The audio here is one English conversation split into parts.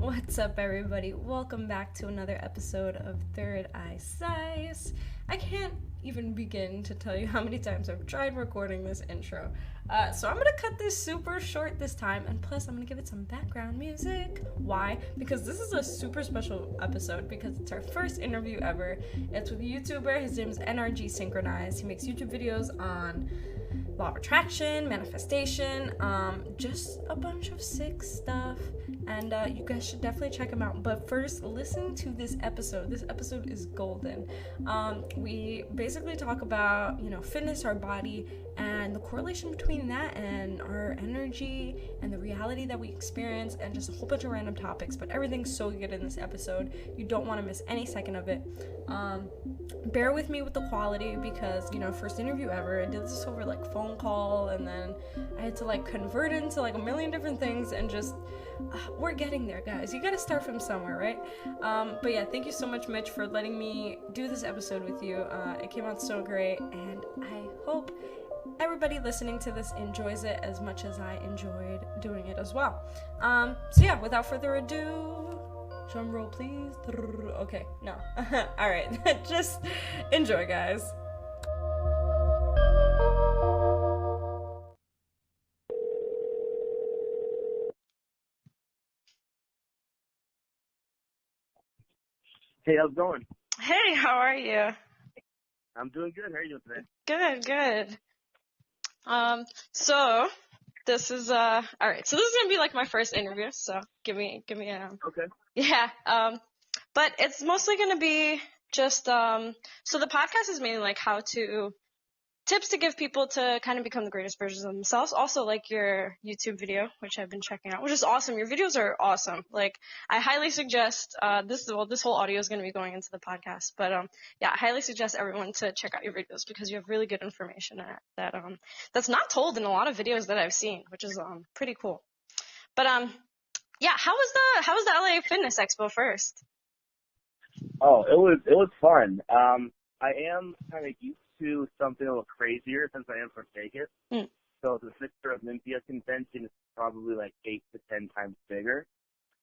What's up, everybody? Welcome back to another episode of ThirdEyeCyphs. I can't even begin to tell you how many times I've tried recording this intro. So I'm gonna cut this super short this time, and plus I'm gonna give it some background music. Why? Because this is a super special episode because it's our first interview ever. It's with a YouTuber. His name is NRG Synchronized. He makes YouTube videos on law of attraction, manifestation, just a bunch of sick stuff, and you guys should definitely check him out. But first, listen to this episode. This episode is golden. We basically talk about, fitness, our body, and the correlation between that and our energy and the reality that we experience, and just a whole bunch of random topics. But everything's so good in this episode. You don't want to miss any second of it. Bear with me with the quality because, first interview ever. I did this over phone call, and then I had to convert it into a million different things, and just we're getting there, guys. You gotta start from somewhere, right? But yeah, thank you so much, Mitch, for letting me do this episode with you. It came out so great, and I hope everybody listening to this enjoys it as much as I enjoyed doing it as well. So yeah, without further ado, drum roll please. Okay, no. All right, just enjoy, guys. Hey, how's it going? Hey, how are you? I'm doing good. How are you doing today? Good. So this is all right. So this is gonna be my first interview. So give me Okay. yeah. But it's mostly gonna be just So the podcast is mainly how to tips to give people to kind of become the greatest versions of themselves. Also, your YouTube video, which I've been checking out, which is awesome. Your videos are awesome. I highly suggest this whole audio is going to be going into the podcast, but yeah, I highly suggest everyone to check out your videos because you have really good information in it that's not told in a lot of videos that I've seen, which is pretty cool. But yeah, how was the LA Fitness Expo first? Oh, it was fun. I am kind of used to something a little crazier since I am from Vegas. Mm. So the Mr. Olympia convention is probably 8 to 10 times bigger.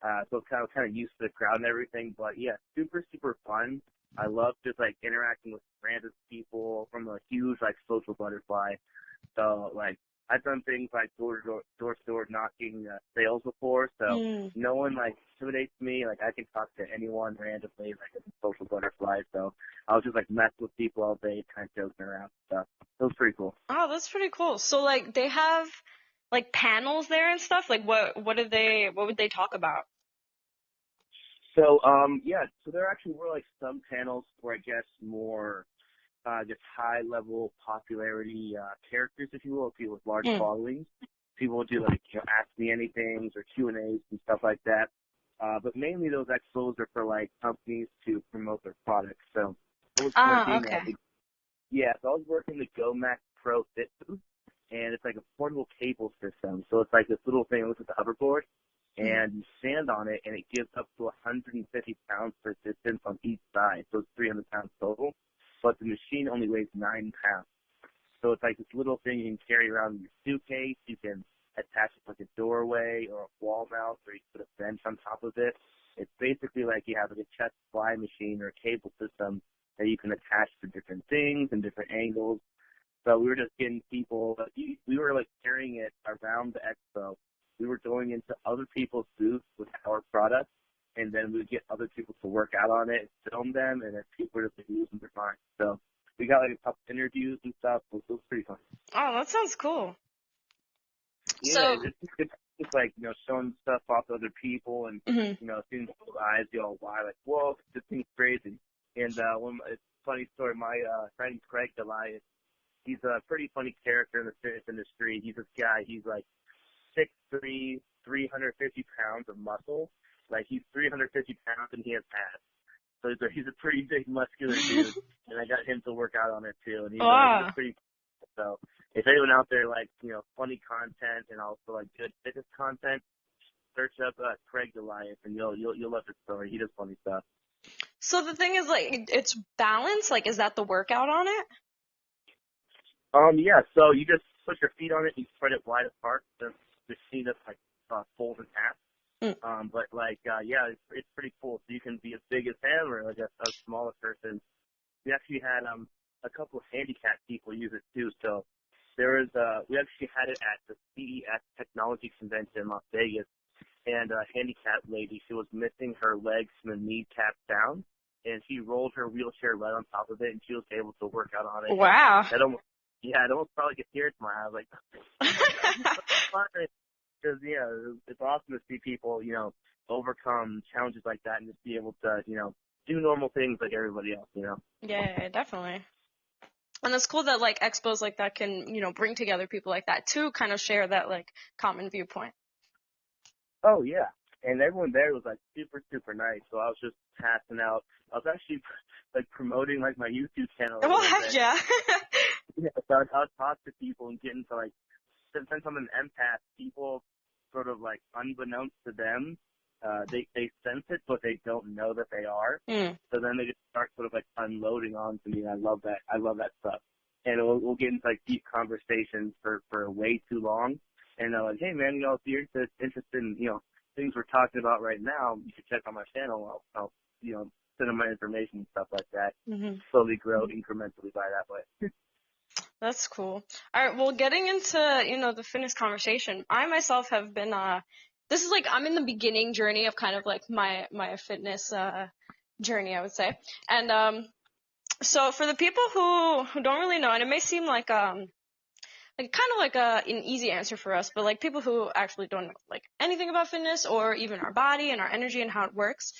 So it's kind of used to the crowd and everything. But yeah, super fun. I love just interacting with random people from a huge social butterfly. So I've done things like door to door knocking sales before, so no one intimidates me. I can talk to anyone randomly, as a social butterfly. So I was just mess with people all day, kind of joking around and stuff. It was pretty cool. Oh, that's pretty cool. So they have panels there and stuff. What would they talk about? So yeah, so there actually were some panels where I guess more just high level popularity characters, if you will, people with large followings. People would do ask me anythings or Q&As and stuff like that. But mainly those expos are for companies to promote their products. So I was working Okay. so I was working the GoMax Pro Fit booth, and it's a portable cable system. So it's this little thing that looks like a hoverboard, and you stand on it, and it gives up to 150 pounds per distance on each side. So it's 300 pounds total. But the machine only weighs 9 pounds. So it's this little thing you can carry around in your suitcase. You can attach it to a doorway or a wall mount, or you can put a bench on top of it. It's basically you have a chest fly machine or a cable system that you can attach to different things and different angles. So we were just getting people, we were carrying it around the expo. We were going into other people's booths with our products, and then we would get other people to work out on it, film them, and then people were just losing their mind. So we got a couple interviews and stuff. It was pretty fun. Oh, that sounds cool. Yeah, So it's just showing stuff off to other people, and seeing people's eyes go wide, whoa, this thing's crazy. And it's a funny story. My friend Craig Goliath, he's a pretty funny character in the fitness industry. He's this guy. He's 6'3", 350 pounds of muscle. He's 350 pounds and he has abs. So he's a pretty big muscular dude, and I got him to work out on it too. And he's pretty cool. So if anyone out there funny content and also good fitness content, search up Craig Goliath and you'll love his story. He does funny stuff. So the thing is it's balance. Is that the workout on it? Yeah. So you just put your feet on it, and you spread it wide apart. The machine just folds in half. But yeah, it's pretty cool. So you can be as big as him or like a smaller person. We actually had a couple of handicapped people use it too. So there was we actually had it at the CES Technology Convention in Las Vegas, and a handicapped lady, she was missing her legs from the kneecap down, and she rolled her wheelchair right on top of it, and she was able to work out on it. Wow. It almost brought like a tear to my eye. I was like, because it's awesome to see people, overcome challenges like that and just be able to, do normal things like everybody else, Yeah, definitely. And it's cool that like expos like that can, bring together people like that to kind of share that like common viewpoint. Oh yeah, and everyone there was like super super nice. So I was just passing out. I was actually like promoting like my YouTube channel. Well, heck yeah. Yeah, so I would talk to people and get into like, since I'm an empath, people sort of like unbeknownst to them, they sense it, but they don't know that they are. So then they just start sort of like unloading onto me. And I love that. I love that stuff. And we'll get into like deep conversations for way too long. And they're like, hey man, if you're interested in, things we're talking about right now, you should check out my channel. I'll send them my information and stuff like that. Slowly grow incrementally by that way. That's cool. All right. Well, getting into, the fitness conversation, I myself have been, this is like, I'm in the beginning journey of kind of like my fitness, journey, I would say. And, so for the people who don't really know, and it may seem like kind of like an easy answer for us, but like people who actually don't know like anything about fitness or even our body and our energy and how it works,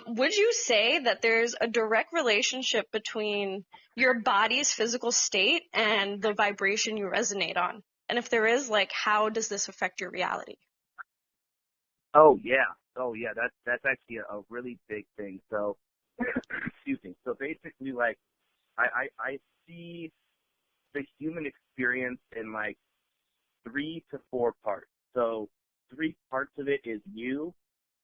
would you say that there's a direct relationship between your body's physical state and the vibration you resonate on? And if there is, like, how does this affect your reality? Oh yeah. That's actually a really big thing. So, excuse me. So basically, like, I see the human experience in like 3 to 4 parts. So 3 parts of it is you,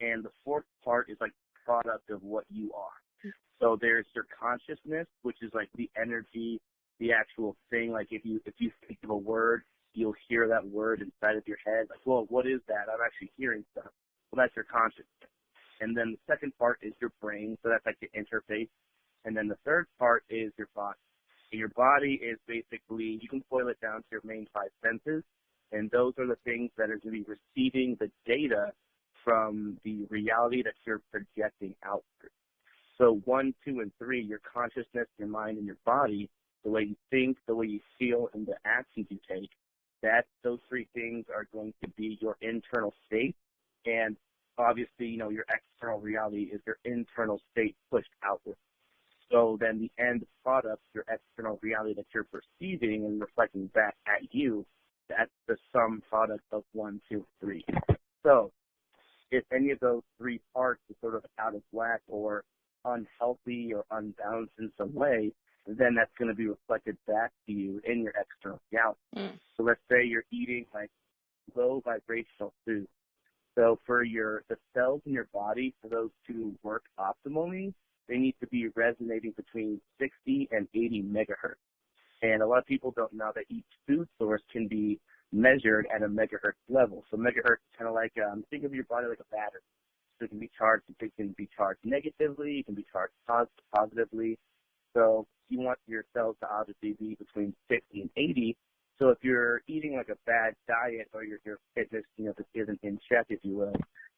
and the 4th part is like product of what you are. So there's your consciousness, which is like the energy, the actual thing. Like if you think of a word, you'll hear that word inside of your head. Like, well, what is that? I'm actually hearing stuff. Well, that's your consciousness. And then the second part is your brain. So that's like the interface. And then the third part is your body. And your body is basically, you can boil it down to your main 5 senses. And those are the things that are going to be receiving the data from the reality that you're projecting outward. So 1, 2, and 3, your consciousness, your mind, and your body, the way you think, the way you feel, and the actions you take, those 3 things are going to be your internal state. And obviously, your external reality is your internal state pushed outward. So then the end product, your external reality that you're perceiving and reflecting back at you, that's the sum product of 1, 2, 3. So if any of those 3 parts is sort of out of whack or unhealthy or unbalanced in some way, then that's going to be reflected back to you in your external reality. So let's say you're eating like low vibrational food. So for the cells in your body, for those to work optimally, they need to be resonating between 60 and 80 megahertz. And a lot of people don't know that each food source can be measured at a megahertz level. So megahertz is kind of like, think of your body like a battery. So it can be charged, negatively, it can be charged positively. So you want your cells to obviously be between 60 and 80. So if you're eating like a bad diet or your fitness, this isn't in check, if you will,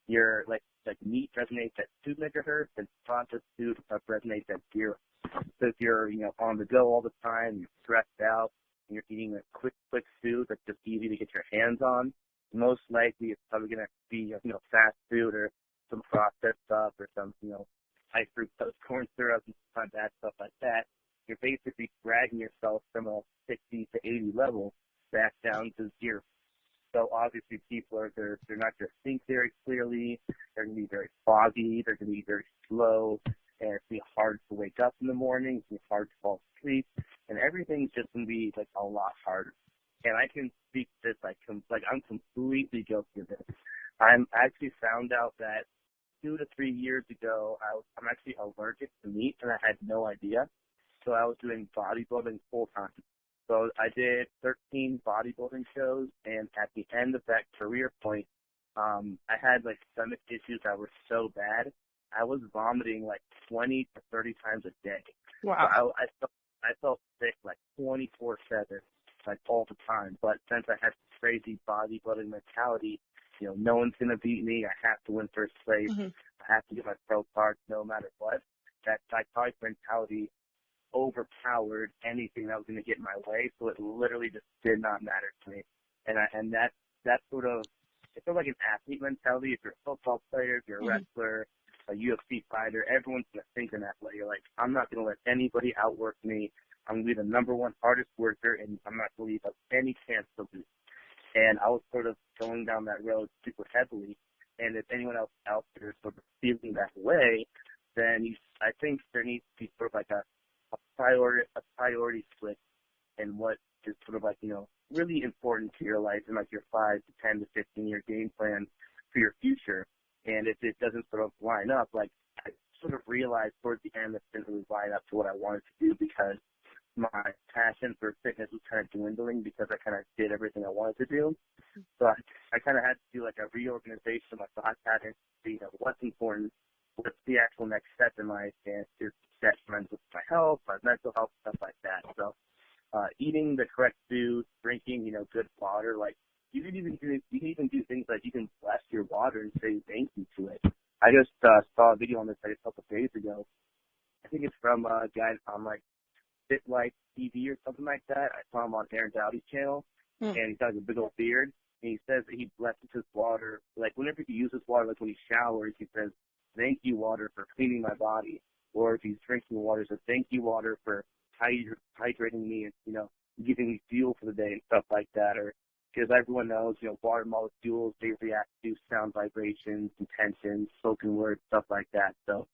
your like meat resonates at 2 megahertz and processed food resonates at 0. So if you're, on the go all the time, you're stressed out, and you're eating a quick food that's just easy to get your hands on, most likely it's probably going to be, fast food or some processed stuff or some, high fructose corn syrup and stuff like that. You're basically dragging yourself from a 60 to 80 level back down to 0. So obviously people they're not going to think very clearly. They're going to be very foggy. They're going to be very slow. And it's going to be hard to wake up in the morning. It's going to be hard to fall asleep. And everything's just going to be like a lot harder. And I can speak to this I'm completely guilty of this. I'm actually found out that 2 to 3 years ago, I'm actually allergic to meat, and I had no idea. So I was doing bodybuilding full time. So I did 13 bodybuilding shows, and at the end of that career point, I had like stomach issues that were so bad, I was vomiting like 20 to 30 times a day. Wow. So I felt sick like 24/7, like all the time. But since I had this crazy bodybuilding mentality, no one's gonna beat me. I have to win first place. Mm-hmm. I have to get my pro card no matter what. That psychotic mentality overpowered anything that was going to get in my way, so it literally just did not matter to me. And that sort of, it's sort of like an athlete mentality. If you're a football player, if you're a wrestler, a UFC fighter, everyone's going to think in that way. You're like, I'm not going to let anybody outwork me. I'm going to be the number one hardest worker, and I'm not going to leave up any chance to lose. And I was sort of going down that road super heavily. And if anyone else out there is sort of feeling that way, then I think there needs to be sort of like a priority switch in what is sort of like, really important to your life and like your 5 to 10 to 15-year game plan for your future. And if it doesn't sort of line up, like I sort of realized towards the end that it didn't really line up to what I wanted to do because my passion for fitness was kind of dwindling because I kind of did everything I wanted to do. So I kind of had to do like a reorganization of my thought patterns, what's important, what's the actual next step in life, and is detrimental to my health, my mental health, stuff like that. So eating the correct food, drinking, good water, like you can even do things like you can bless your water and say thank you to it. I just saw a video on this like a couple of days ago. I think it's from a guy on like Fit Life TV or something like that. I saw him on Aaron Dowdy's channel, and he's got like a big old beard, and he says that he blesses his water. Like whenever he uses water, like when he showers, he says, "Thank you, water, for cleaning my body." Or if he's drinking water, he says, "Thank you, water, for hydrating me and giving me fuel for the day," and stuff like that. Or because everyone knows, water molecules, they react to sound vibrations, intentions, spoken words, stuff like that. So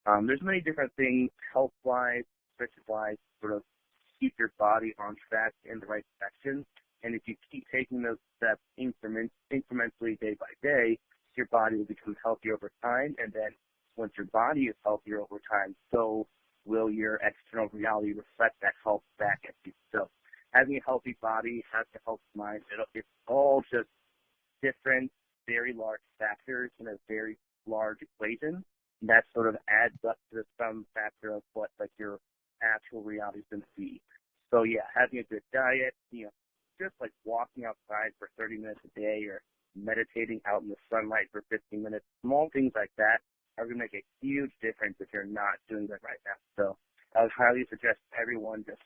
there's many different things, health-wise, fitness-wise, sort of keep your body on track in the right direction. And if you keep taking those steps incrementally day by day, your body will become healthier over time. And then once your body is healthier over time, so will your external reality reflect that health back at you. So having a healthy body, having a healthy mind, it's all just different, very large factors in a very large equation. And that sort of adds up to the sum factor of what like your actual reality is going to be. So yeah, having a good diet, just like walking outside for 30 minutes a day or meditating out in the sunlight for 15 minutes, small things like that are going to make a huge difference if you're not doing that right now. So I would highly suggest everyone just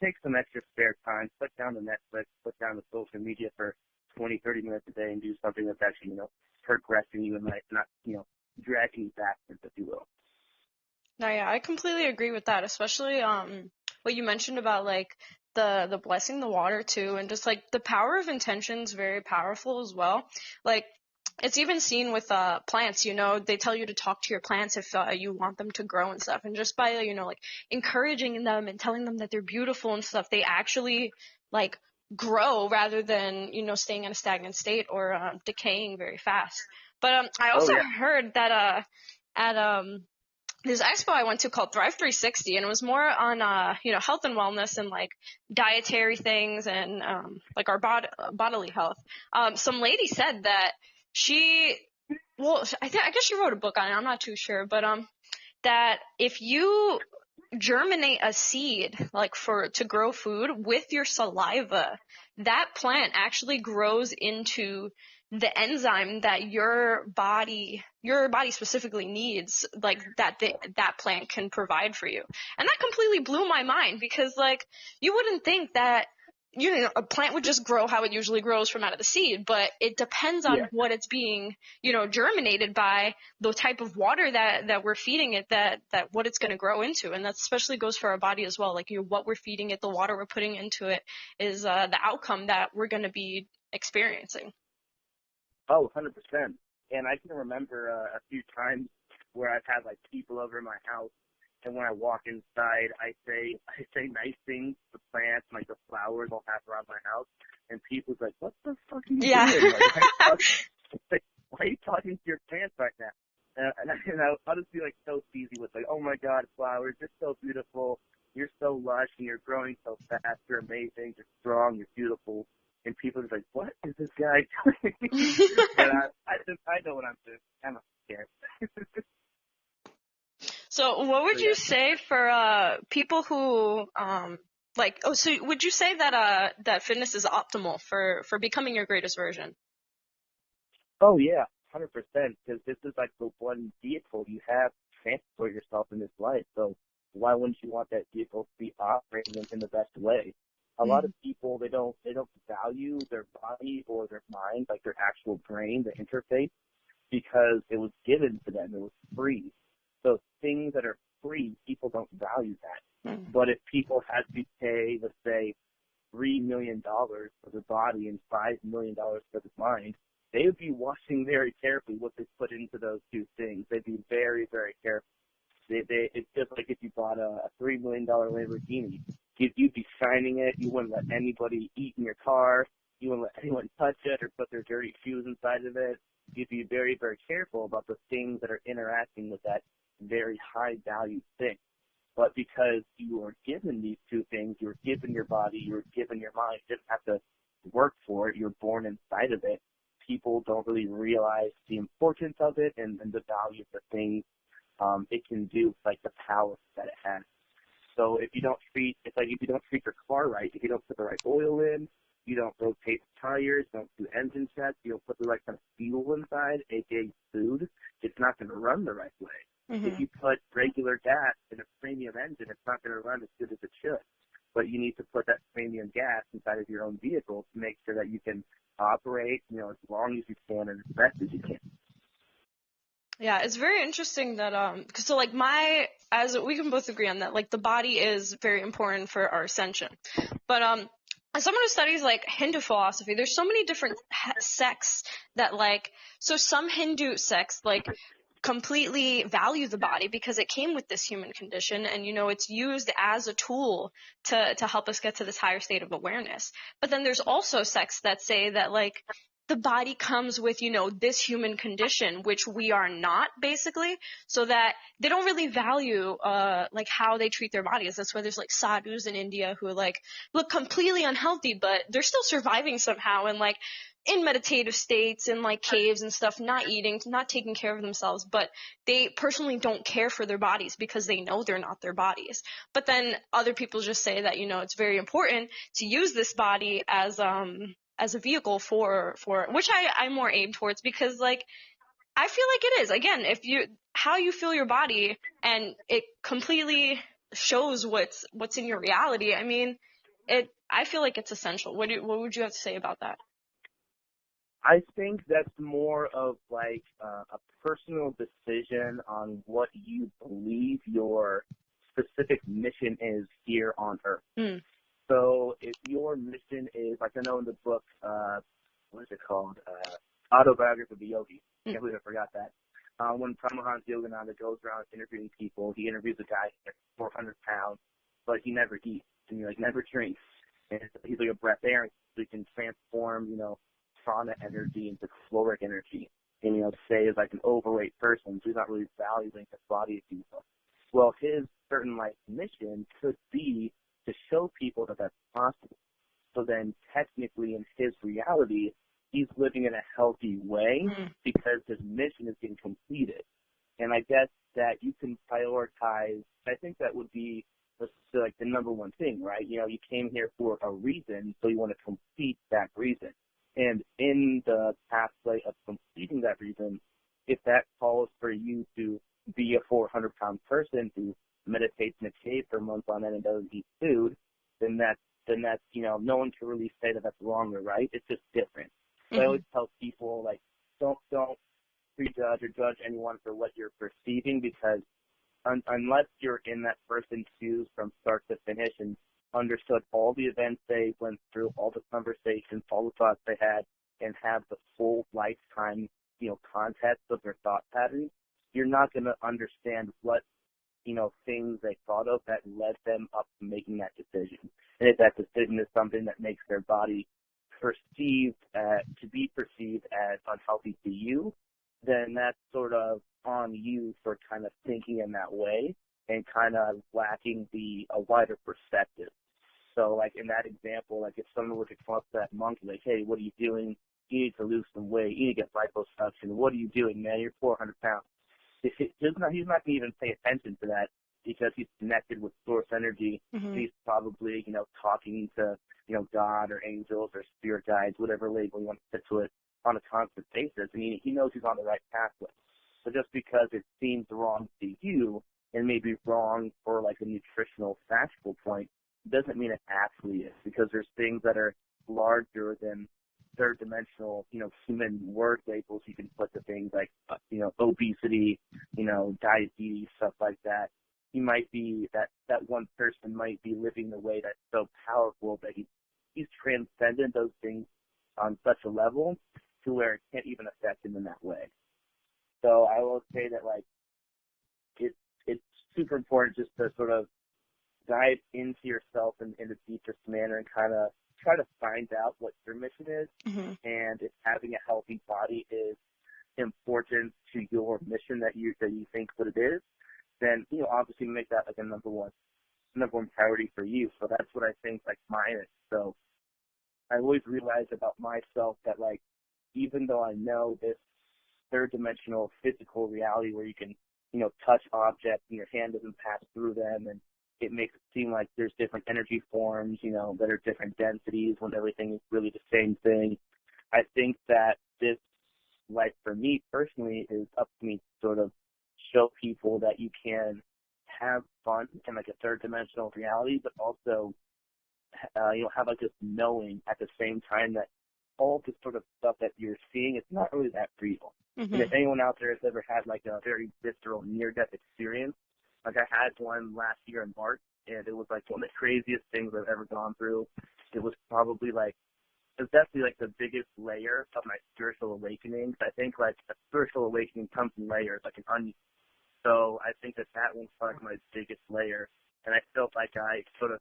take some extra spare time, put down the Netflix, put down the social media for 20, 30 minutes a day and do something that's actually, progressing you in life, not, dragging you backwards, if you will. No, yeah, I completely agree with that, especially what you mentioned about like the blessing the water too, and just like the power of intention is very powerful as well. Like it's even seen with plants, they tell you to talk to your plants if you want them to grow and stuff, and just by like encouraging them and telling them that they're beautiful and stuff, they actually like grow rather than staying in a stagnant state or decaying very fast. But I also heard that at this expo I went to called Thrive 360, and it was more on health and wellness and like dietary things and like our bodily health. Some lady said that I guess she wrote a book on it, I'm not too sure, but that if you germinate a seed like to grow food with your saliva, that plant actually grows into the enzyme that your body specifically needs, like that plant can provide for you. And that completely blew my mind, because like you wouldn't think that a plant would just grow how it usually grows from out of the seed, but it depends on what it's being, germinated by, the type of water that we're feeding it, that what it's going to grow into. And that especially goes for our body as well. Like, what we're feeding it, the water we're putting into it is the outcome that we're going to be experiencing. Oh, 100%. And I can remember a few times where I've had like people over my house, and when I walk inside, I say nice things to the plants, like the flowers I'll have around my house, and people's like, "What the fuck are you doing? Like, why are you talking to your plants right now?" And I'll just be like so cheesy with like, "Oh my God, flowers, you're so beautiful, you're so lush, and you're growing so fast, you're amazing, you're strong, you're beautiful." And people are like, what is this guy doing? But I know what I'm doing. I'm not scared. So what would So, you yeah. say for people who so would you say that that fitness is optimal for becoming your greatest version? Oh yeah, 100%. Because this is like the one vehicle you have to transport yourself in this life. So why wouldn't you want that vehicle to be operating in the best way? A lot of people they don't value their body or their mind, like their actual brain, the interface, because it was given to them. It was free. So things that are free, people don't value that. But if people had to pay, let's say, $3 million for the body and $5 million for the mind, they would be watching very carefully what they put into those two things. They'd be very, very careful. It's just like if you bought a $3 million Lamborghini. You'd be shining it. You wouldn't let anybody eat in your car. You wouldn't let anyone touch it or put their dirty shoes inside of it. You'd be very, very careful about the things that are interacting with that very high value thing. But because you were given these two things, you were given your body, you were given your mind, you didn't have to work for it, you're born inside of it, people don't really realize the importance of it and the value of the things it can do, like the power that it has. So if you don't treat, it's like if you don't treat your car right, if you don't put the right oil in, you don't rotate the tires, don't do engine checks, you don't put the right kind of fuel inside, aka food, it's not going to run the right way. If you put regular gas in a premium engine, it's not going to run as good as it should. But you need to put that premium gas inside of your own vehicle to make sure that you can operate, as long as you can and as best as you can. Yeah, it's very interesting that so like as we can both agree on that, like the body is very important for our ascension. But as someone who studies like Hindu philosophy, there's so many different sects that so some Hindu sects completely value the body because it came with this human condition, and it's used as a tool to help us get to this higher state of awareness. But then there's also sects that say that the body comes with this human condition, which we are not, basically, so that they don't really value how they treat their bodies. That's why there's sadhus in India who look completely unhealthy, but they're still surviving somehow, and in meditative states in caves and stuff, not eating, not taking care of themselves, but they personally don't care for their bodies because they know they're not their bodies. But then other people just say that it's very important to use this body as a vehicle for which I'm more aimed towards, because I feel like it is, again, how you feel your body and it completely shows what's in your reality. I mean, I feel like it's essential. What would you have to say about that? I think that's more of a personal decision on what you believe your specific mission is here on Earth. So if your mission is, I know in the book, what is it called? Autobiography of a Yogi. I can't believe I forgot that. When Paramahansa Yogananda goes around interviewing people, he interviews a guy who's 400 pounds, but he never eats and he never drinks. And he's like a breath air, so he can transform, prana energy into caloric energy. And, say is an overweight person, so he's not really valuing his body as himself. Well, his certain mission could be to show people that that's possible. So then technically in his reality, he's living in a healthy way because his mission is being completed. And I guess that you can prioritize, I think that would be the number one thing, right? You came here for a reason, so you want to complete that reason. And in the pathway of completing that reason, if that calls for you to be a 400-pound person who meditates in a cave for months on end and doesn't eat food, then that's no one can really say that that's wrong or right. It's just different. So I always tell people don't prejudge or judge anyone for what you're perceiving, because unless you're in that person's shoes from start to finish and understood all the events they went through, all the conversations, all the thoughts they had, and have the full lifetime, context of their thought patterns, you're not going to understand what, things they thought of that led them up to making that decision. And if that decision is something that makes their body perceived as unhealthy to you, then that's sort of on you for kind of thinking in that way and kind of lacking a wider perspective. So, like, in that example, like, if someone were to come up to that monkey, like, hey, what are you doing? You need to lose some weight. You need to get liposuction. What are you doing, man? You're 400 pounds. He's not going to even pay attention to that because he's connected with source energy. Mm-hmm. He's probably, talking to, God or angels or spirit guides, whatever label you want to put to it, on a constant basis. I mean, he knows he's on the right pathway. So just because it seems wrong to you and maybe wrong for like a nutritional factual point doesn't mean it actually is, because there's things that are larger than third dimensional, human word labels you can put to things like, obesity, diabetes, stuff like that. He might be, that one person might be living the way that's so powerful that he's transcended those things on such a level to where it can't even affect him in that way. So I will say that, like, it's super important just to sort of dive into yourself in the deepest manner and kind of try to find out what your mission is. Mm-hmm. And if having a healthy body is important to your mission that you think what it is, then, obviously make that like a number one priority for you. So that's what I think, like, mine is. So I always realize about myself that, like, even though I know this third dimensional physical reality where you can, touch objects and your hand doesn't pass through them, and it makes it seem like there's different energy forms, that are different densities when everything is really the same thing. I think that this, like, for me personally, is up to me to sort of show people that you can have fun in like a third dimensional reality, but also, have like this knowing at the same time that all the sort of stuff that you're seeing, it's not really that real. Mm-hmm. And if anyone out there has ever had like a very visceral near-death experience, like I had one last year in March, and it was like one of the craziest things I've ever gone through. It was probably like, it's definitely like the biggest layer of my spiritual awakening. I think like a spiritual awakening comes in layers, like an onion. So I think that one's like my biggest layer. And I felt like I sort of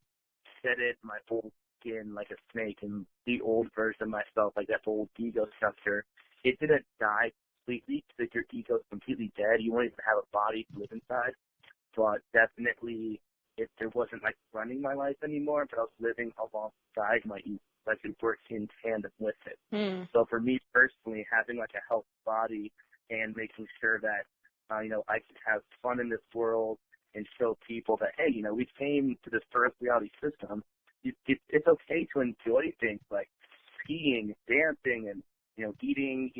shedded my whole skin like a snake, and the old version of myself, like that old ego structure, it didn't die completely, because your ego's completely dead. You won't even have a body to live inside. But definitely, if there wasn't like running my life anymore, but I was living alongside my ego, like it works in tandem with it. So for me personally, having like a healthy body and making sure that, I can have fun in this world and show people that, hey, we came to this first reality system. It's okay to enjoy things like skiing, dancing, and, eating,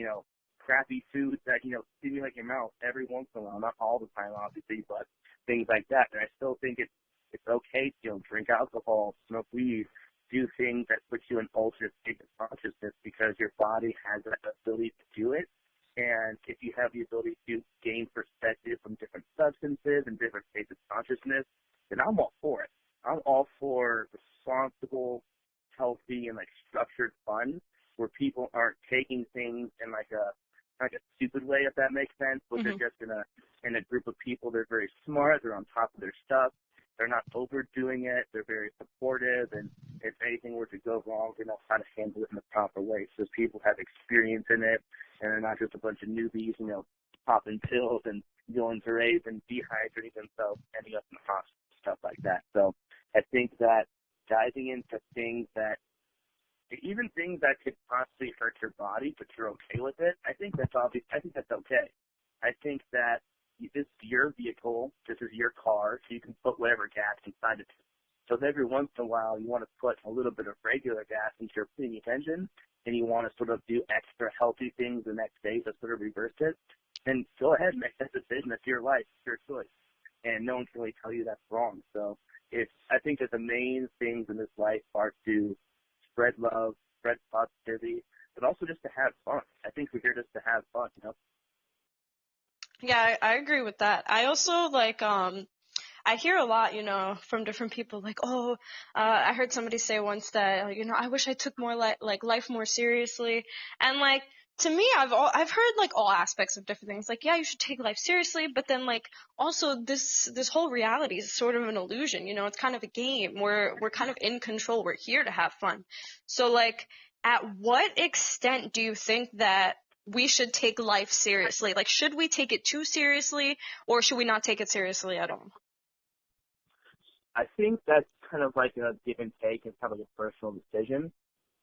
crappy foods that, stimulate your mouth every once in a while, not all the time, obviously, but things like that. And I still think it's okay to, drink alcohol, smoke weed, do things that put you in alternate state of consciousness, because your body has that ability to do it. And if you have the ability to gain perspective from different substances and different states of consciousness, then I'm all for it. I'm all for responsible, healthy, and like structured fun, where people aren't taking things in like a stupid way, if that makes sense. But they're just in a group of people. They're very smart. They're on top of their stuff. They're not overdoing it. They're very supportive, and if anything were to go wrong, they know how to handle it in the proper way. So people have experience in it, and they're not just a bunch of newbies, popping pills and going to rave and dehydrating themselves, ending up in the hospital, stuff like that. So I think that diving into things that, even things that could possibly hurt your body, but you're okay with it, I think that's obvious. I think that's okay. I think that this is your vehicle, this is your car, so you can put whatever gas inside it. So every once in a while, you want to put a little bit of regular gas into your previous engine, and you want to sort of do extra healthy things the next day to sort of reverse it, then go ahead and make that decision. It's your life, it's your choice, and no one can really tell you that's wrong. So I think that the main things in this life are to spread love, spread positivity, but also just to have fun. I think we're here just to have fun, Yeah, I agree with that. I also I hear a lot, from different people, like, I heard somebody say once that, I wish I took more life more seriously. And like, to me, I've heard like all aspects of different things. Like, yeah, you should take life seriously, but then like also this whole reality is sort of an illusion. It's kind of a game. We're kind of in control. We're here to have fun. So like, at what extent do you think that we should take life seriously? Like, should we take it too seriously, or should we not take it seriously at all? I think that's kind of like a give and take. It's kind of like a personal decision.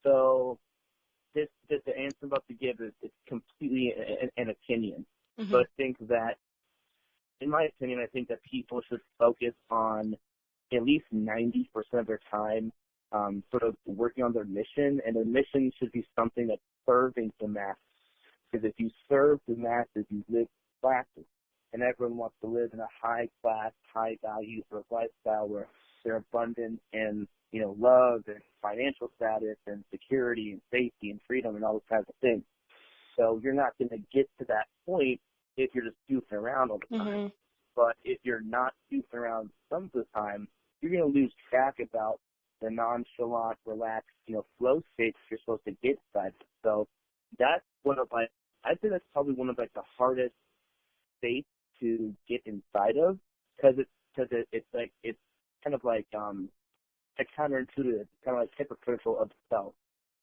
So the answer I'm about to give is completely an opinion. Mm-hmm. So I think that, in my opinion, I think that people should focus on at least 90% of their time sort of working on their mission, and their mission should be something that's serving the masses. Because if you serve the masses, you live classes, and everyone wants to live in a high-class, high-value sort of lifestyle where they're abundant in, love and financial status and security and safety and freedom and all those kinds of things. So you're not going to get to that point if you're just goofing around all the time. Mm-hmm. But if you're not goofing around some of the time, you're going to lose track about the nonchalant, relaxed, flow states you're supposed to get inside. So that's I'd say that's probably one of the hardest states to get inside of, because it's kind of like counterintuitive, kind of like hypocritical of itself.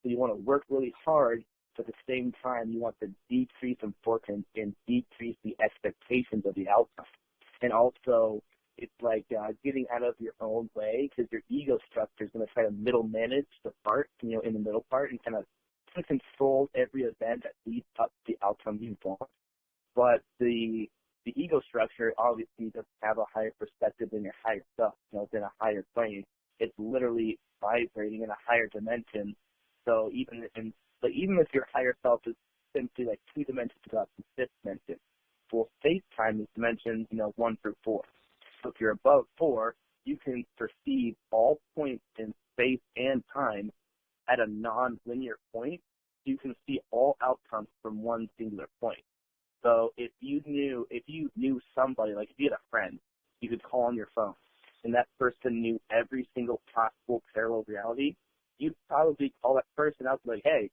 So you want to work really hard, but at the same time you want to decrease importance and decrease the expectations of the outcome. And also, it's like getting out of your own way, because your ego structure is going to try to middle manage the part, in the middle part, and kind of control every event that leads up to the outcome you want. But the ego structure obviously doesn't have a higher perspective than your higher self, than a higher plane. It's literally vibrating in a higher dimension. So even if your higher self is simply like 2 dimensions up to 5th dimension, well, space-time is dimensions, 1 through 4. So if you're above 4, you can perceive all points in space and time at a non-linear point. You can see all outcomes from one singular point. So if you knew somebody, like if you had a friend, you could call on your phone, and that person knew every single possible parallel reality, you'd probably call that person out like, hey,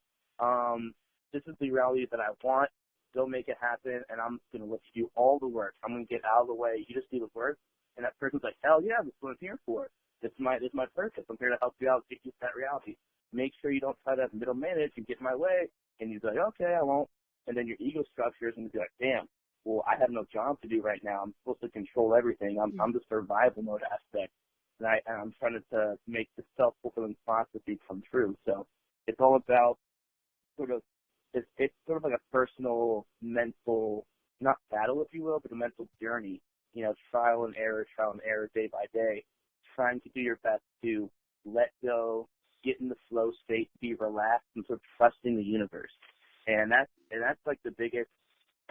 this is the reality that I want. Go make it happen, and I'm going to let you do all the work. I'm going to get out of the way. You just do the work. And that person's like, hell yeah, this is what I'm here for. This is my purpose. I'm here to help you out, get you to that reality. Make sure you don't try to middle manage and get in my way. And he's like, okay, I won't. And then your ego structure is going to be like, damn, well, I have no job to do right now. I'm supposed to control everything. I'm the survival mode aspect. And I'm trying to make the self-fulfilling prophecy come true. So it's all about it's sort of like a personal, mental, not battle, if you will, but a mental journey. Trial and error, day by day, trying to do your best to let go, get in the flow state, be relaxed, and sort of trusting the universe. And that's like the biggest,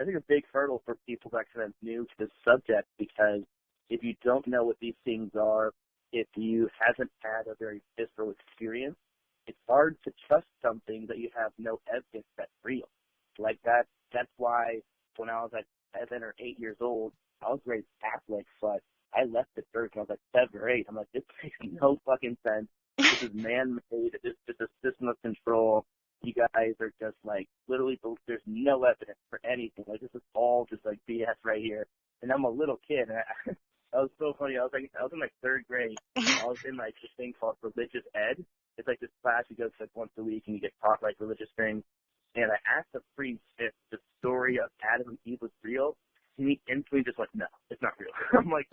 I think, a big hurdle for people that are kind of new to this subject, because if you don't know what these things are, if you haven't had a very visceral experience, it's hard to trust something that you have no evidence that's real. Like that's why when I was like 7 or 8 years old, I was raised Catholic, but I left the church when I was like 7 or 8. I'm like, this makes no fucking sense. This is man-made. This is a system of control. You guys are just like, literally, there's no evidence for anything. Like, this is all just like BS right here. And I'm a little kid. And that was so funny. I was in like 3rd grade. I was in like this thing called religious ed. It's like this class you go to like once a week and you get taught like religious things. And I asked the priest if the story of Adam and Eve was real. And he instantly just like, no, it's not real. I'm like,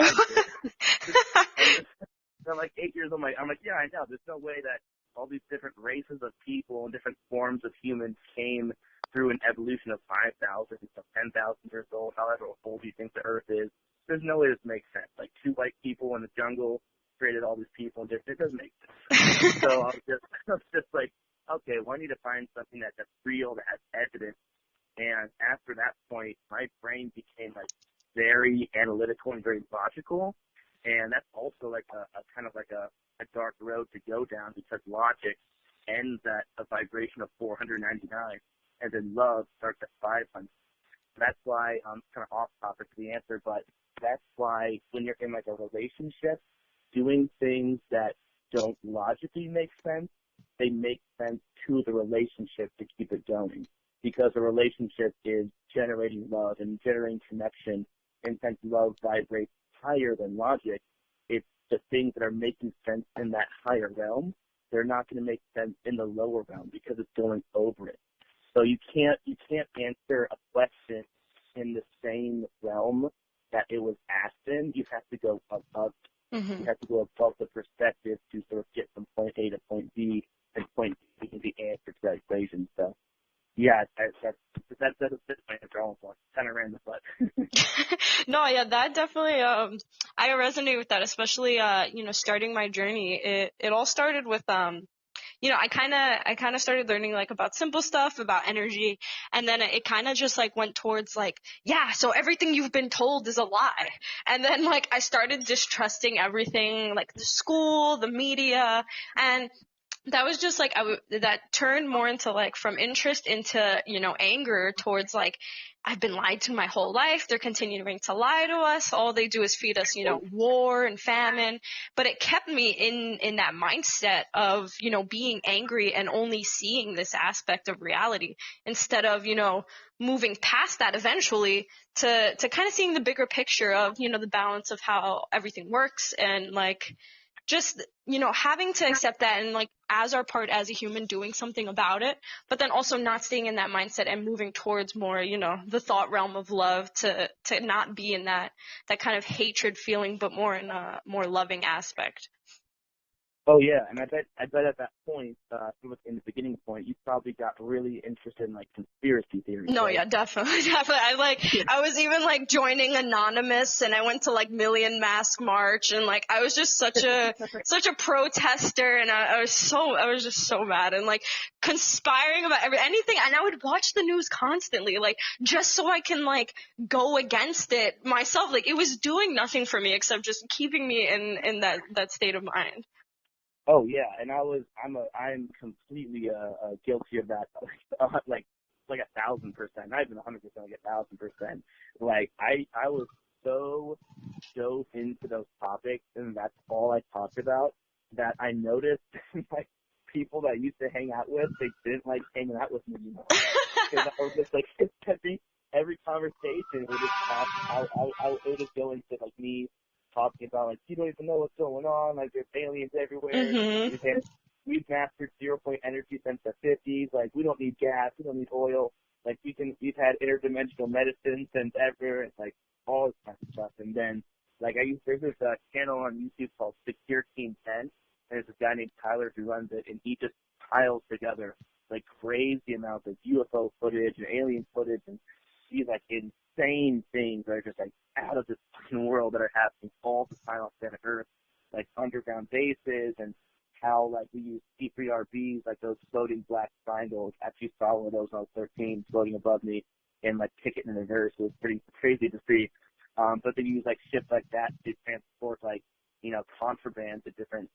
I'm like 8 years old. I'm like, yeah, I know. There's no way that all these different races of people and different forms of humans came through an evolution of 5,000 to 10,000 years old, however old you think the Earth is. There's no way this makes sense. Like 2 white people in the jungle created all these people. It doesn't make sense. So I was just like, okay, well, I need to find something that's real, that has evidence. And after that point, my brain became like very analytical and very logical. And that's also like a kind of like a dark road to go down, because logic ends at a vibration of 499, and then love starts at 500. That's why I'm kind of off topic to the answer, but that's why when you're in like a relationship, doing things that don't logically make sense, they make sense to the relationship to keep it going. Because a relationship is generating love and generating connection, and since love vibrates higher than logic, it's the things that are making sense in that higher realm, they're not going to make sense in the lower realm because it's going over it. So you can't answer a question in the same realm that it was asked in. You have to go above. Mm-hmm. You have to go above the perspective So yeah, that's a bit my drawing point. Kind of random, but No, yeah, that definitely, I resonate with that, especially, starting my journey. It all started with, I kind of started learning like about simple stuff about energy, and then it kind of just like went towards like, yeah, so everything you've been told is a lie. And then like I started distrusting everything, like the school, the media, and that was just like that turned more into like from interest into anger towards like I've been lied to my whole life. They're continuing to lie to us. All they do is feed us war and famine. But it kept me in that mindset of being angry and only seeing this aspect of reality instead of moving past that eventually to kind of seeing the bigger picture of the balance of how everything works, and like just having to accept that and like as our part as a human doing something about it, but then also not staying in that mindset and moving towards more the thought realm of love, to not be in that kind of hatred feeling, but more in a more loving aspect. oh yeah, and I bet at that point, in the beginning point, you probably got really interested in like conspiracy theories, No, right? yeah, definitely, definitely. I was even like joining Anonymous, and I went to like Million Mask March, and like I was just such a protester, and I was just so mad and like conspiring about anything, and I would watch the news constantly, like just so I can like go against it myself. Like it was doing nothing for me except just keeping me in that state of mind. Oh yeah, and I'm completely guilty of that. Like 1,000%, not even 100%, like 1,000%. Like I was so dove into those topics, and that's all I talked about, that I noticed like people that I used to hang out with, they didn't like hanging out with me anymore. Because I was just like every conversation would just talk. I would just go into like me talking about like you don't even know what's going on. Like there's aliens everywhere. Mhm. We've mastered 0 point energy since the 50s. Like we don't need gas. We don't need oil. Like we've had interdimensional medicine since ever. It's like all this kind of stuff. And then like there's this channel on YouTube called Secure Team 10. And there's this guy named Tyler who runs it, and he just piles together like crazy amounts of UFO footage and alien footage and these like insane things that are just like out of this fucking world that are happening all the time on planet Earth, like underground bases, and how like we use C3RBs, like those floating black triangles. Actually saw one of those when I was 13 floating above me in like Ticket in reverse. It was pretty crazy to see. But they use like ships like that to transport like contraband to different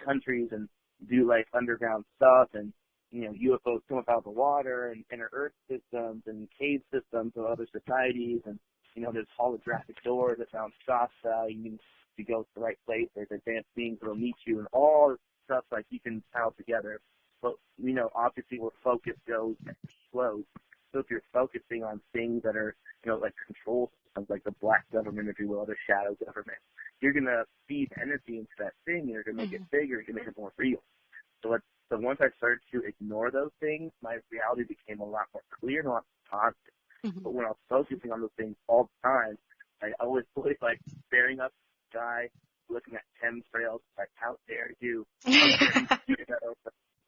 countries and do like underground stuff, and UFOs come up out of the water, and inner Earth systems and cave systems of other societies, and there's holographic doors that sound Shasta. You can to go to the right place. There's advanced beings that will meet you, and all this stuff like you can pile together. But obviously where focus goes, it flows. So if you're focusing on things that are like control systems, like the black government, if you will, the shadow government, you're gonna feed energy into that thing, and you're gonna make it bigger, you're gonna make it more real. So once I started to ignore those things, my reality became a lot more clear and a lot more positive. But when I was focusing on those things all the time, I always like staring up at the sky, looking at chemtrails, like how dare you?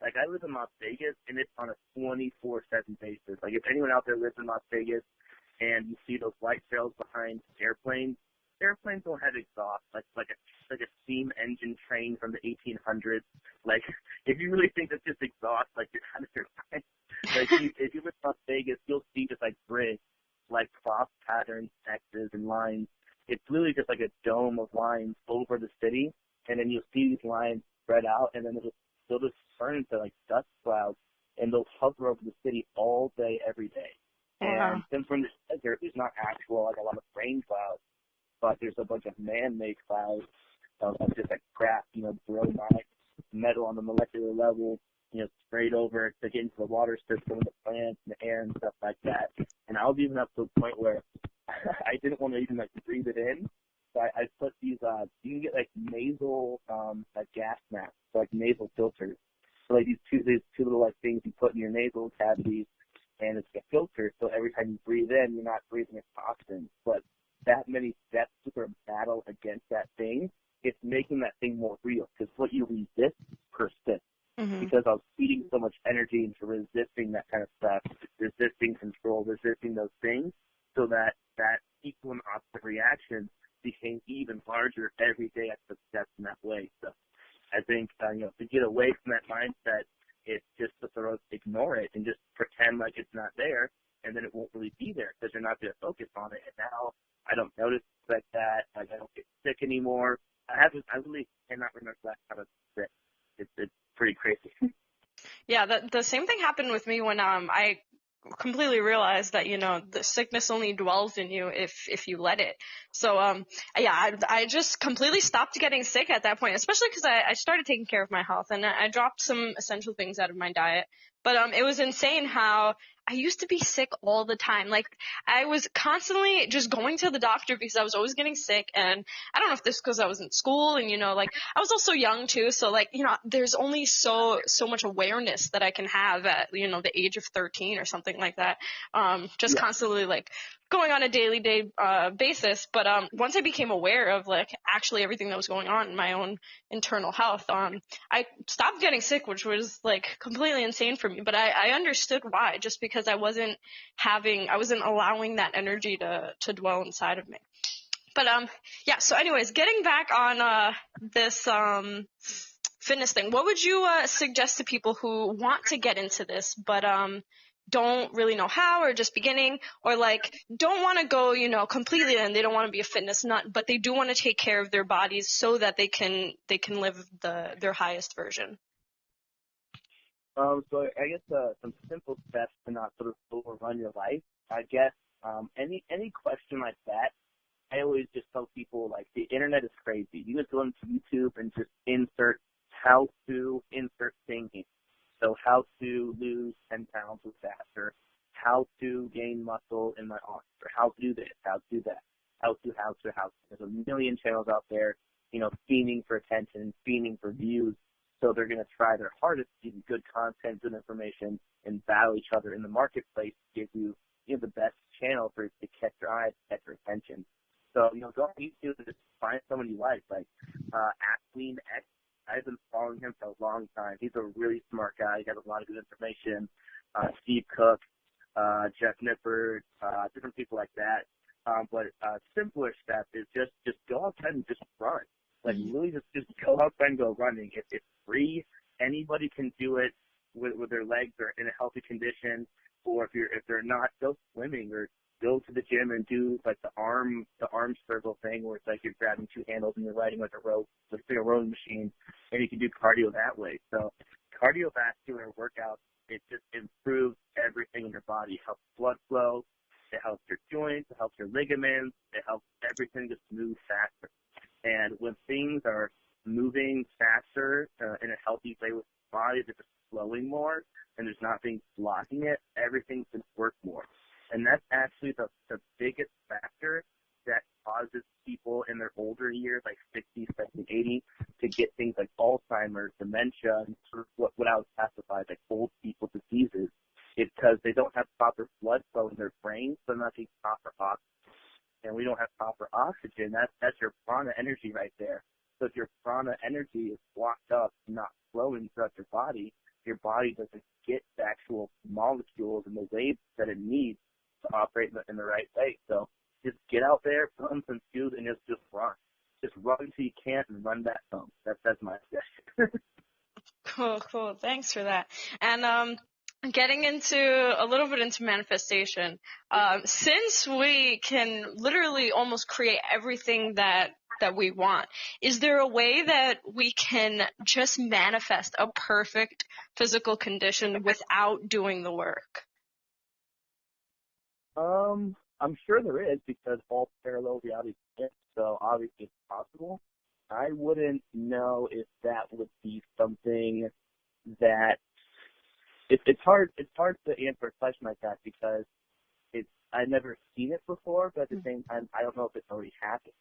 Like I live in Las Vegas, and it's on a 24/7 basis. Like if anyone out there lives in Las Vegas and you see those light trails behind airplanes don't have exhaust, like a steam engine train from the 1800s. Like if you really think that's just exhaust, like you're out of your mind. Like if you live in Las Vegas, you'll see just like grids, like cross patterns, X's and lines. It's literally just like a dome of lines over the city, and then you'll see these lines spread out, and then they'll just turn into like dust clouds, and they'll hover over the city all day, every day. Wow. And since we're in the desert, there's not actual like a lot of rain clouds, but there's a bunch of man-made clouds of just like crap, bromide, metal on the molecular level, sprayed over to get into the water system, the plants, and the air and stuff like that. And I was even up to the point where I didn't want to even like breathe it in. So I put these, you can get like nasal, like gas masks, so like nasal filters. So like these two little like things you put in your nasal cavities, and it's a filter, so every time you breathe in, you're not breathing a toxin. But that many steps to sort of battle against that thing, it's making that thing more real, because what you resist persists. Mm-hmm. because I was feeding so much energy into resisting that kind of stuff, resisting control, resisting those things, so that equal and opposite reaction became even larger every day I took steps in that way. So I think, to get away from that mindset, it's just to sort of ignore it and just pretend like it's not there, and then it won't really be there because you're not going to focus on it. And now I don't notice like that. Like, I don't get sick anymore. I really cannot remember last time I was sick. It's pretty crazy. Yeah, the same thing happened with me when I completely realized that, the sickness only dwells in you if you let it. So yeah, I just completely stopped getting sick at that point, especially because I started taking care of my health, and I dropped some essential things out of my diet. But it was insane how I used to be sick all the time. Like, I was constantly just going to the doctor because I was always getting sick. And I don't know if this is because I was in school and, like, I was also young too. So, like, there's only so much awareness that I can have at, the age of 13 or something like that. Just Yeah. constantly, like, going on a daily basis. But once I became aware of, like, actually everything that was going on in my own internal health, I stopped getting sick, which was, like, completely insane for me. But I understood why, just because I wasn't allowing that energy to dwell inside of me. But yeah, so anyways, getting back on this fitness thing, what would you suggest to people who want to get into this but don't really know how, or just beginning, or like don't want to go completely, and they don't want to be a fitness nut, but they do want to take care of their bodies so that they can live their highest version? So I guess some simple steps to not sort of overrun your life. I guess any question like that, I always just tell people, like, the internet is crazy. You just go into YouTube and just insert how to insert thing here. So how to lose 10 pounds with that, or how to gain muscle in my arms, or how to do this, how to do that, how to. There's a million channels out there, fiending for attention, fiending for views. So they're going to try their hardest to give you good content, good information, and battle each other in the marketplace to give you, the best channel for to catch your eye, catch your attention. So, go on YouTube and just find someone you like Athlean X. I've been following him for a long time. He's a really smart guy. He has a lot of good information. Steve Cook, Jeff Nippard, different people like that. But a simpler step is just go outside and just run. Like, really just go outside and go running. It's free. Anybody can do it with their legs are in a healthy condition. Or if they're not, go swimming, or go to the gym and do like the arm circle thing, where it's like you're grabbing two handles and you're riding like a rope, like a rowing machine, and you can do cardio that way. So cardiovascular workouts, it just improves everything in your body. It helps blood flow, it helps your joints, it helps your ligaments, it helps everything just move faster. And when things are moving faster in a healthy way with the body, they're just flowing more, and there's not things blocking it, everything's going to work more. And that's actually the biggest factor that causes people in their older years, like 60, 70, 80, to get things like Alzheimer's, dementia, and sort of what I would classify as like old people diseases. It's because they don't have proper blood flow in their brains, so they're not getting proper oxygen. And we don't have proper oxygen. That's your prana energy right there. So if your prana energy is blocked up, not flowing throughout your body doesn't get the actual molecules and the waves that it needs to operate in the right way. So just get out there, put on some shoes, and just run. Just run until you can't and run back home. That's my suggestion. Cool. Thanks for that. And getting a little bit into manifestation, since we can literally almost create everything that we want, is there a way that we can just manifest a perfect physical condition without doing the work? I'm sure there is, because all parallel realities exist, so obviously it's possible. I wouldn't know if that would be something that it's hard to answer a question like that, because I've never seen it before, but at the same time I don't know if it's already happened.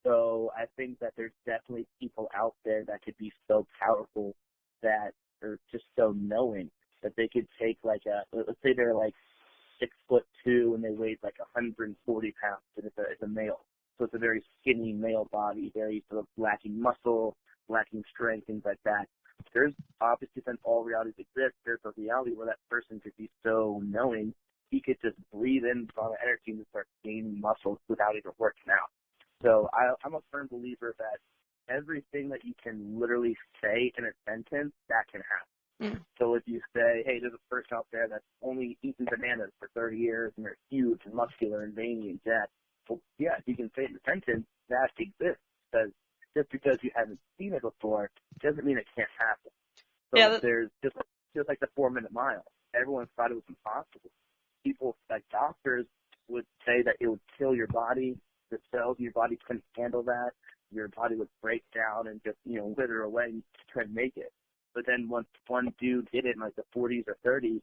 So I think that there's definitely people out there that could be so powerful, that are just so knowing, that they could take let's say they're like 6'2" and they weighed like 140 pounds, and it's a male. So it's a very skinny male body, very sort of lacking muscle, lacking strength, things like that. there's obviously, since all realities exist, there's a reality where that person could be so knowing he could just breathe in from the energy and start gaining muscles without even working out. So I'm a firm believer that everything that you can literally say in a sentence, that can happen. So if you say, hey, there's a person out there that's only eaten bananas for 30 years and they're huge and muscular and veiny and jacked, well, yeah, you can say it in a sentence, that exists. Because just because you haven't seen it before doesn't mean it can't happen. So there's just like the 4-minute mile. Everyone thought it was impossible. People, like doctors, would say that it would kill your body. The cells in your body couldn't handle that. Your body would break down and just, wither away and you couldn't make it. But then once one dude did it in like the 40s or 30s,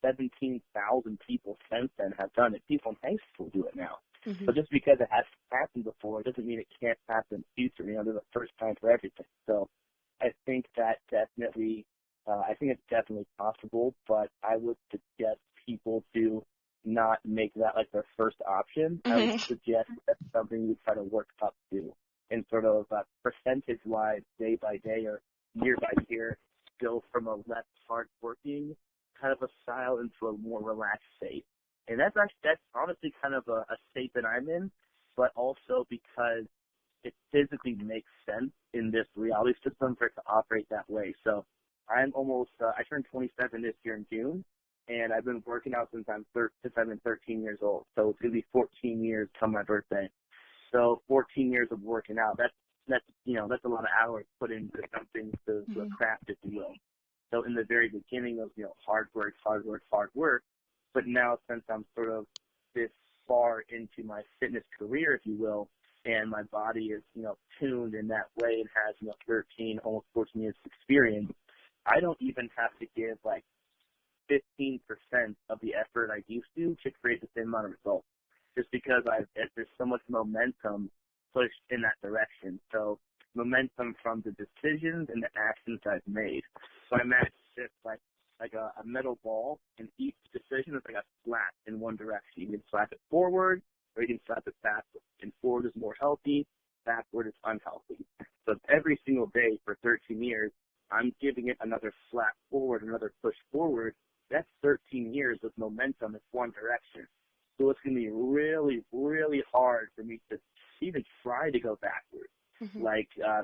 17,000 people since then have done it. People in high school do it now. Mm-hmm. But just because it hasn't happened before doesn't mean it can't happen in the future. There's a first time for everything. So I think that definitely, it's definitely possible, but I would suggest people to not make that like their first option. Mm-hmm. I would suggest that's something you try to work up to and sort of percentage-wise, day by day or year by year, go from a less hard-working kind of a style into a more relaxed state. And that's honestly kind of a state that I'm in, but also because it physically makes sense in this reality system for it to operate that way. So I'm almost, I turned 27 this year in June, and I've been working out since I've been 13 years old. So it's going to be 14 years come my birthday. So 14 years of working out, that's a lot of hours put into something, to a craft, if you will. So in the very beginning of, hard work. But now since I'm sort of this far into my fitness career, if you will, and my body is, tuned in that way and has, 13, almost 14 years of experience, I don't even have to give like 15% of the effort I used to create the same amount of results, just because there's so much momentum pushed in that direction. So momentum from the decisions and the actions I've made. So I managed to shift like a metal ball, and each decision is like a slap in one direction. You can slap it forward, or you can slap it backward. And forward is more healthy, backward is unhealthy. So every single day for 13 years, I'm giving it another slap forward, another push forward. That's 13 years of momentum in one direction. So it's going to be really, really hard for me to even try to go backwards. Mm-hmm.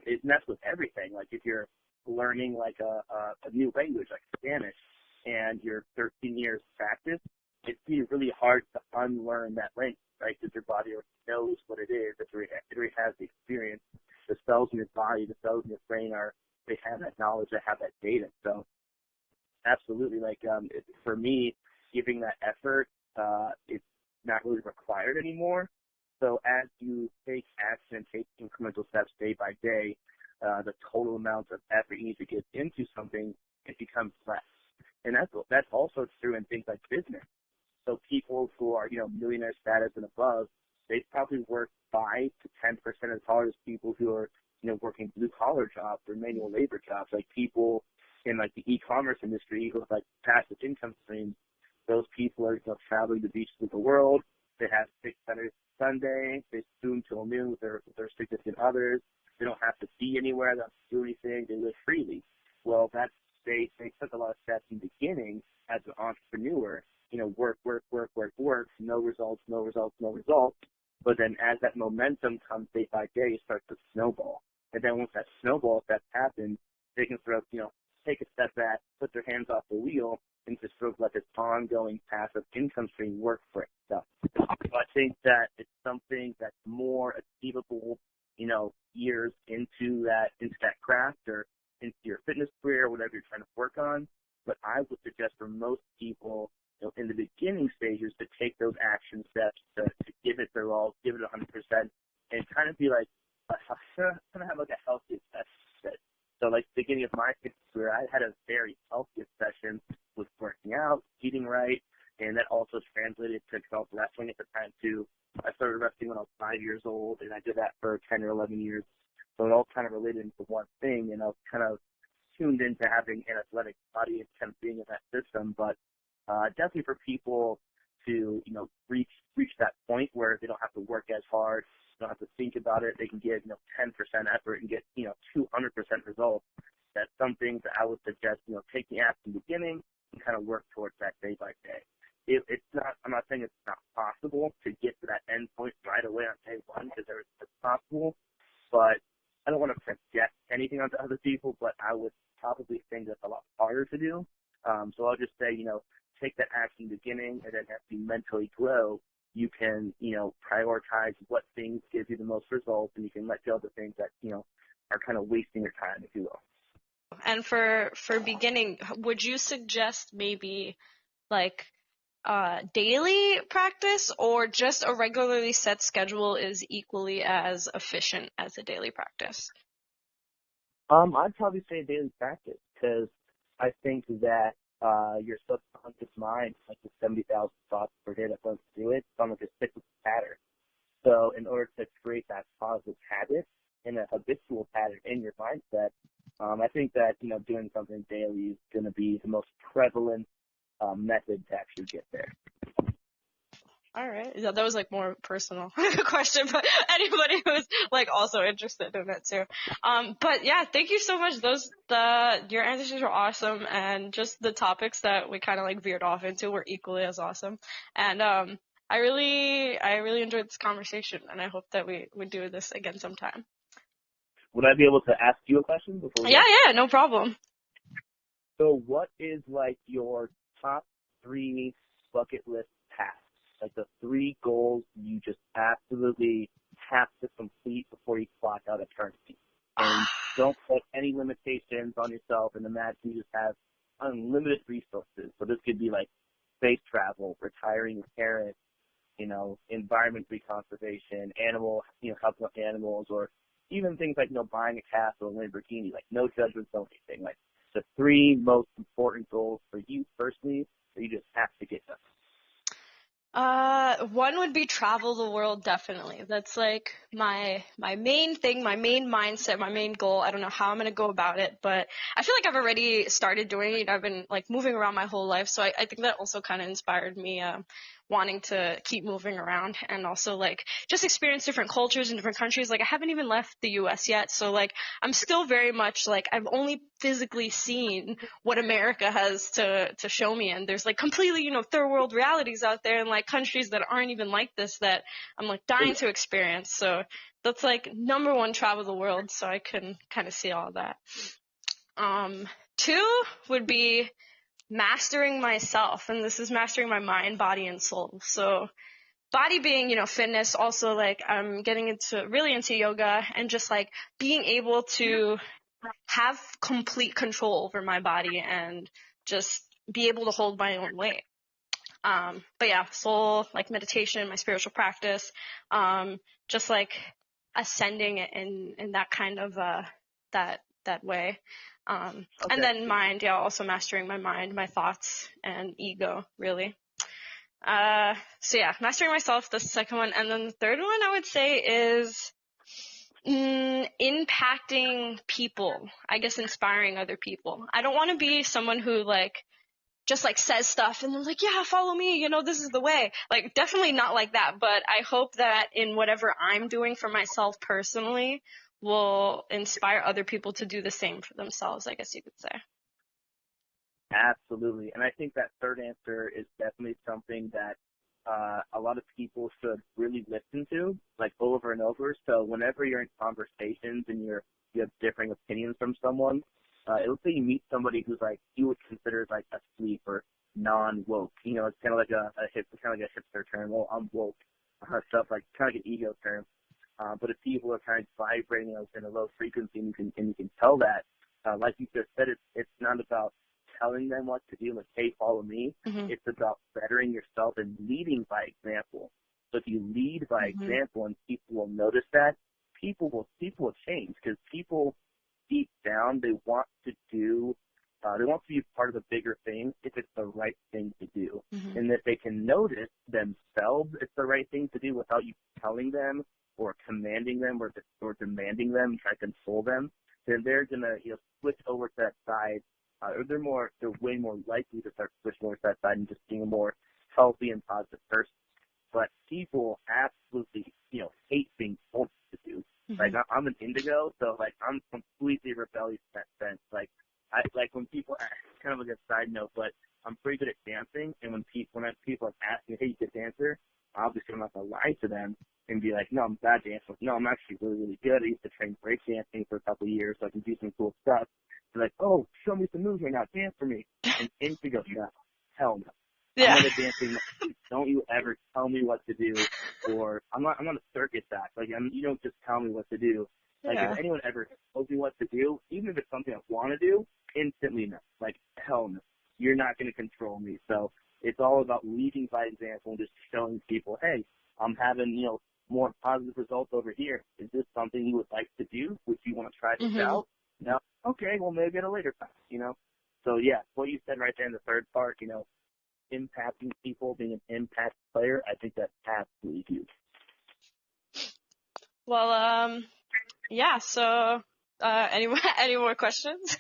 And that's with everything. Like if you're learning like a new language, like Spanish, and you're 13 years practice, it'd be really hard to unlearn that language, right? Because your body already knows what it is. It already has the experience. The cells in your body, the cells in your brain they have that knowledge, they have that data. So absolutely, for me, giving that effort, it's not really required anymore. So as you take action and take incremental steps day by day, the total amount of effort you need to get into something, it becomes less. And that's also true in things like business. So people who are, millionaire status and above, they probably work 5 to 10% as hard as people who are, working blue collar jobs or manual labor jobs, like people in like the e-commerce industry who have like passive income streams. Those people are traveling the beaches of the world. They have 6 Saturdays Sunday. They spoon till noon with their significant others. They don't have to be anywhere. They don't have to do anything. They live freely. Well, they took a lot of steps in the beginning as an entrepreneur. Work, no results. But then as that momentum comes day by day, it starts to snowball. And then once that snowball effect happens, they can sort of, take a step back, put their hands off the wheel, and just sort of let this ongoing passive income stream work for itself. So I think that it's something that's more achievable, years into that craft or into your fitness career, whatever you're trying to work on. But I would suggest for most people, in the beginning stages, to take those action steps, to give it their all, give it 100%, and kind of be like, kind of have like a healthy obsession. So like the beginning of my fitness career, I had a very healthy obsession with working out, eating right, and that also translated to wrestling at the time too. I started wrestling when I was 5 years old, and I did that for 10 or 11 years. So it all kind of related into one thing, and I was kind of tuned into having an athletic body and kind of being in that system. But definitely for people to, reach that point where they don't have to work as hard, they don't have to think about it. They can give, 10% effort and get, 200% results. That's some things that I would suggest, take the app in the beginning and kind of work towards that day by day. I'm not saying it's not possible to get to that end point right away on day one, because it's possible, but I don't want to project anything onto other people, but I would probably think that's a lot harder to do. So I'll just say, take that action in the beginning, and then as you mentally grow, you can, prioritize what things give you the most results, and you can let go of the things that, are kind of wasting your time, if you will. And for beginning, would you suggest maybe like daily practice, or just a regularly set schedule is equally as efficient as a daily practice? I'd probably say daily practice, because I think that your subconscious mind, like the 70,000 thoughts per day that goes through it, it's on like a cyclical pattern. So in order to create that positive habit and a habitual pattern in your mindset, I think that, doing something daily is going to be the most prevalent method to actually get there. All right. Yeah, that was like more personal question, but anybody who's like also interested in it too. But yeah, thank you so much. Your answers were awesome, and just the topics that we kind of like veered off into were equally as awesome. And I really enjoyed this conversation, and I hope that we would do this again sometime. Would I be able to ask you a question before we go? Yeah, no problem. So what is like your top 3 bucket list tasks? Like the 3 goals you just absolutely have to complete before you clock out eternity. And don't put any limitations on yourself, and imagine you just have unlimited resources. So this could be like space travel, retiring a parent, environment conservation, helping with animals, or even things like, buying a castle, a Lamborghini, like no judgments on anything. Like the 3 most important goals for you personally that you just have to get done. One would be travel the world, definitely. That's like my main thing, my main mindset, my main goal. I don't know how I'm gonna go about it, but I feel like I've already started doing it. I've been like moving around my whole life, so I think that also kind of inspired me, wanting to keep moving around, and also like just experience different cultures in different countries. Like I haven't even left the US yet, so like I'm still very much like I've only physically seen what America has to show me, and there's like completely, third world realities out there, and like countries that aren't even like this that I'm like dying to experience. So that's like number 1, travel the world, so I can kind of see all that. 2 would be mastering myself, and this is mastering my mind, body, and soul. So body being, fitness, also like I'm getting really into yoga, and just like being able to have complete control over my body and just be able to hold my own weight. But yeah, soul, like meditation, my spiritual practice, just like ascending in that kind of, that way. Okay. And then mind, also mastering my mind, my thoughts, and ego, really. So yeah, mastering myself, that's the second one. And then the third one I would say is impacting people, I guess, inspiring other people. I don't want to be someone who like just like says stuff and they're like, yeah, follow me, this is the way. Like definitely not like that, but I hope that in whatever I'm doing for myself personally will inspire other people to do the same for themselves, I guess you could say. Absolutely. And I think that third answer is definitely something that a lot of people should really listen to, like over and over. So whenever you're in conversations and you have differing opinions from someone, let's say you meet somebody who's like you would consider like asleep or non-woke. It's kind of like a hipster term. Well, I'm woke. Stuff like kind of like an ego term. But if people are kind of vibrating in a low frequency, and you can tell that, like you just said, it's not about telling them what to do, like, hey, follow me. Mm-hmm. It's about bettering yourself and leading by example. So if you lead by example and people will notice that, people will change, because people deep down, they want to be part of a bigger thing if it's the right thing to do. Mm-hmm. And if they can notice themselves it's the right thing to do without you telling them or commanding them or demanding them and try to control them, then they're going to switch over to that side. Or they're way more likely to start switching over to that side and just being a more healthy and positive person. But people absolutely, hate being told to do. Mm-hmm. Like I'm an indigo, so like I'm completely rebellious in that sense. Like when people ask, kind of like a side note, but I'm pretty good at dancing, and when people ask me, hey, you good dancer? Obviously I'm not gonna lie to them and be like, no, I'm a bad dancer. No, I'm actually really, really good. I used to train break dancing for a couple of years, so I can do some cool stuff. They're like, oh, show me some moves right now, dance for me. And indigo, no, hell no. Yeah. I'm not a dancing. Don't you ever tell me what to do, or I'm not a circus act. Like you don't just tell me what to do. Like Yeah. if anyone ever tells me what to do, even if it's something I want to do, instantly no. Like hell no. You're not going to control me. So it's all about leading by example and just showing people, hey, I'm having more positive results over here. Is this something you would like to do? Would you want to try this out? No. Okay. Well, maybe at a later time. So yeah, what you said right there in the third part, impacting people, being an impact player, I think that's absolutely huge. Well, yeah. So, any more questions?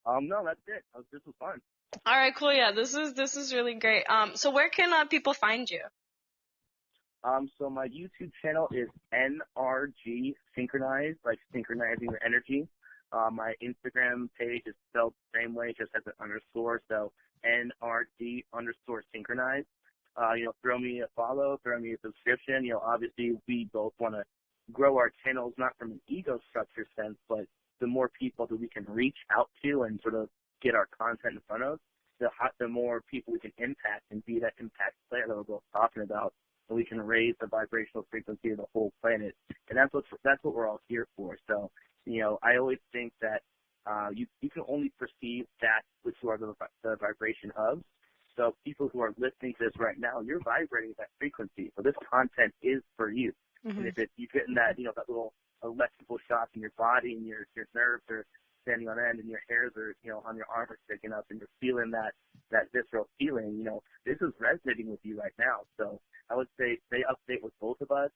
No, that's it. This was fun. All right, cool. Yeah, this is really great. So where can people find you? So my YouTube channel is NRG Synchronized, like synchronizing your energy. My Instagram page is spelled the same way, just has an underscore, so NRG_synchronized. Throw me a follow, throw me a subscription. Obviously we both want to grow our channels, not from an ego structure sense, but the more people that we can reach out to and sort of get our content in front of, the more people we can impact and be that impact player that we're both talking about. So we can raise the vibrational frequency of the whole planet, and that's what we're all here for. So, I always think that you can only perceive that which you are the vibration of. So people who are listening to this right now, you're vibrating that frequency. So this content is for you. And if you're getting that that little electrical shock in your body and your nerves are standing on end and your hairs are on your arm are sticking up and you're feeling that visceral feeling, this is resonating with you right now. So I would say stay up to date with both of us,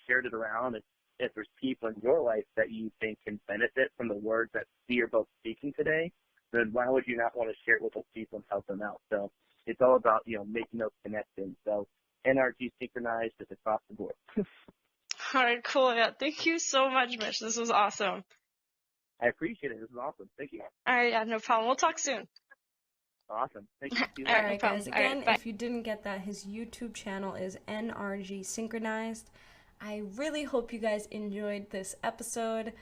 share it around. And if there's people in your life that you think can benefit from the words that we are both speaking today, then why would you not want to share it with those people and help them out? So it's all about, making those connections. So NRG Synchronized is across the board. All right, cool. Yeah, thank you so much, Mitch. This was awesome. I appreciate it. This is awesome. Thank you. All right, yeah, no problem. We'll talk soon. Awesome. Thank you. All right, guys. All Again, right, if you didn't get that, his YouTube channel is NRG Synchronized. I really hope you guys enjoyed this episode.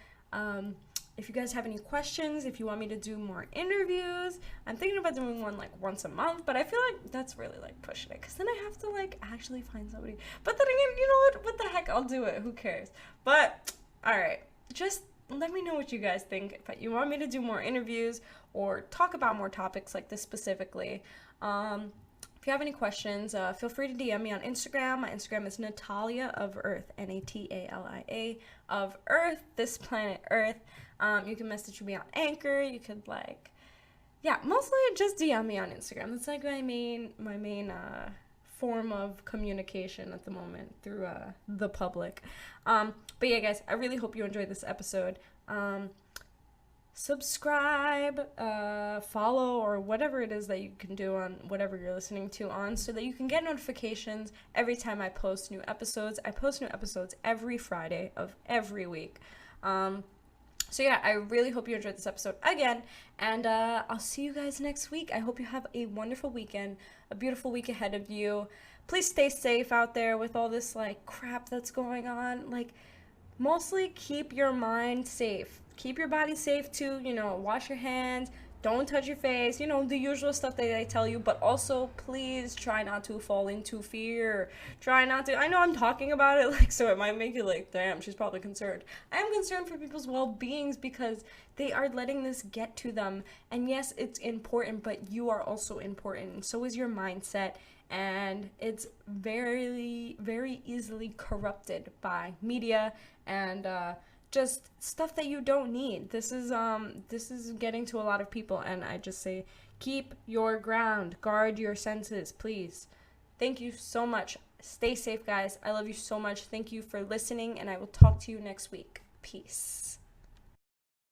If you guys have any questions, if you want me to do more interviews, I'm thinking about doing one like once a month, but I feel like that's really like pushing it because then I have to like actually find somebody. But then again, you know what the heck, I'll do it. Who cares? But all right, just let me know what you guys think. If you want me to do more interviews or talk about more topics like this specifically. If you have any questions, feel free to DM me on Instagram. My Instagram is Natalia of Earth, Natalia of Earth, this planet Earth. You can message me on Anchor. You could mostly just DM me on Instagram. That's like my main form of communication at the moment through the public. But yeah, guys, I really hope you enjoyed this episode. Subscribe, follow, or whatever it is that you can do on whatever you're listening to on so that you can get notifications every time I post new episodes. I post new episodes every Friday of every week. So yeah, I really hope you enjoyed this episode again, and I'll see you guys next week. I hope you have a wonderful weekend, a beautiful week ahead of you. Please stay safe out there with all this like crap that's going on. Like, mostly keep your mind safe. Keep your body safe too, wash your hands, don't touch your face, the usual stuff that they tell you, but also please try not to fall into fear. Try not to, I know I'm talking about it, so it might make you like, damn, she's probably concerned. I am concerned for people's well-beings because they are letting this get to them. And yes, it's important, but you are also important. And so is your mindset. And it's very, very easily corrupted by media and, just stuff that you don't need. This is getting to a lot of people, and I just say keep your ground, guard your senses, please. Thank you so much. Stay safe, guys. I love you so much. Thank you for listening, and I will talk to you next week. Peace.